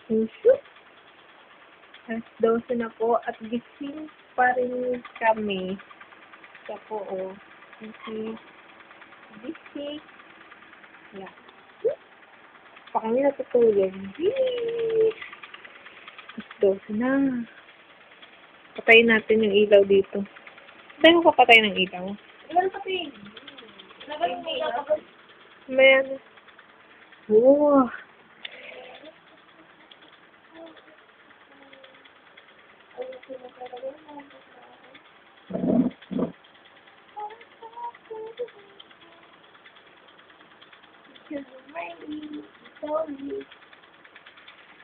Puso. Alas 12 na po at gising pa rin kami. Siya po, oh. Gising. Yeah. Pa kami natutulog. Alas 12 na. Patayin natin yung ilaw dito. Saan mo papatay ng ilaw? Ilan pati? Nagal mo ilaw kapag... May ano. Oh.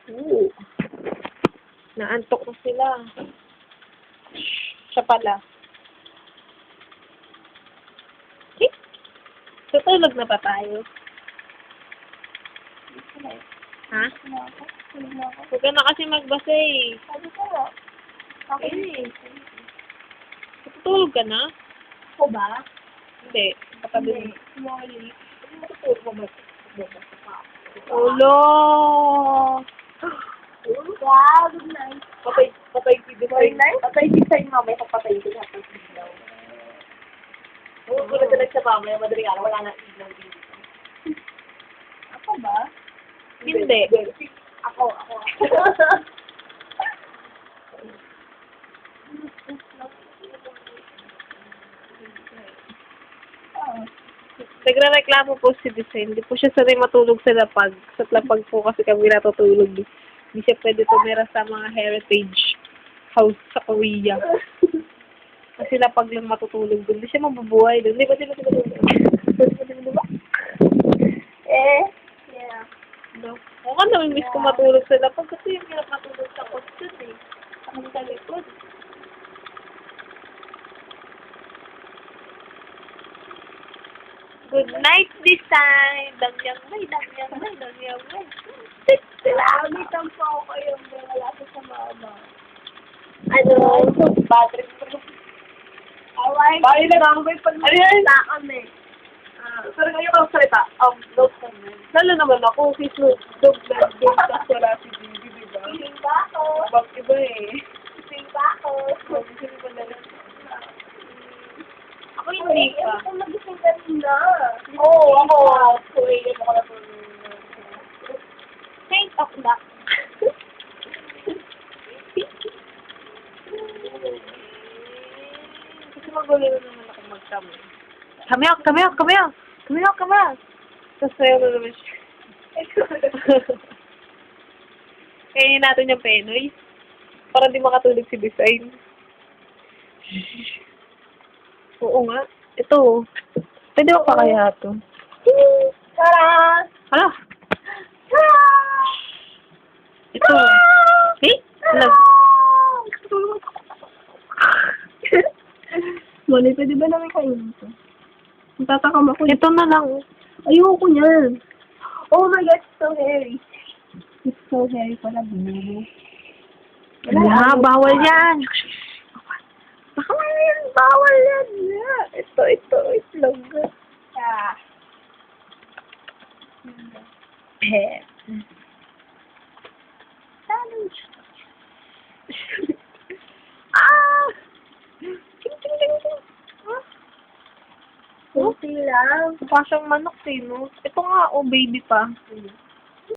Ooh. Naantok na sila. Siya pala. Okay. Tutulog na ba tayo? Ha? Huwag ka na kasi magbasa eh. Sabi ko nga. Okay. Tutulog ka na? Ako ba? Hindi. Katabi mo. Molly. Ano matutulog mo ba? Ulo! Wow, good night. Patay si Good night? Patay si Sign mamaya pagpatay ko sa ating ilaw. Oo, gulat na sa mamaya, madaling araw, wala na ilaw dito. Ako ba? Hindi. Ako. Nagre-reklamo po si Design. Hindi po siya sanay matulog sa lapag. Sa lapag po kasi kami natutulog. Hindi siya pwede tumira sa mga heritage house sa Korea. Kasi lapag lang matutulog doon. Hindi siya mabubuhay doon. Di ba? Yeah. No. Ako ka namimiss ko matulog sa lapag kasi yung hirap matulog sa kotse eh. Ang sa likod. Good night, Design! Damyang may. Gamitan po ako kayong wala sa mama. Ano? Battery ko. Away. Bahay na lang. Ano yan? Sa kami. Pero ngayon ang salita, note kami. Lalo naman ako, si Snoop Dogg na doon sa wala si Gigi, diba? Gising ba ako? Abang iba eh. Gising ba ako? Gising pa na lang. Ako hindi ka. Ako nagising ka rin na. Oo, ako. Kuwait ako na tulog. 8 o'clock. Kasi magulo na naman ako magkami. Come out! Tapos sayo na naman siya. Kainin natin yung penoy. Para di makatulog si Design. Oo nga. Ito. Pwede ba pa kaya ito? Tara! Hala! Ito. Eh? Lag. Molly, pwede ba namin kainin ito? Natatakam ako. Ito na lang. Ayoko niyan. Oh my God, it's so hairy. It's so hairy pala, binubo. Wala, bawal yan. Baka yan, bawal yan. Ito, itlog. Ah. Pet. Challenge. Ting. Huh? Kunti lang. Mukha siyang manok eh, no? Ito nga, oh, baby pa.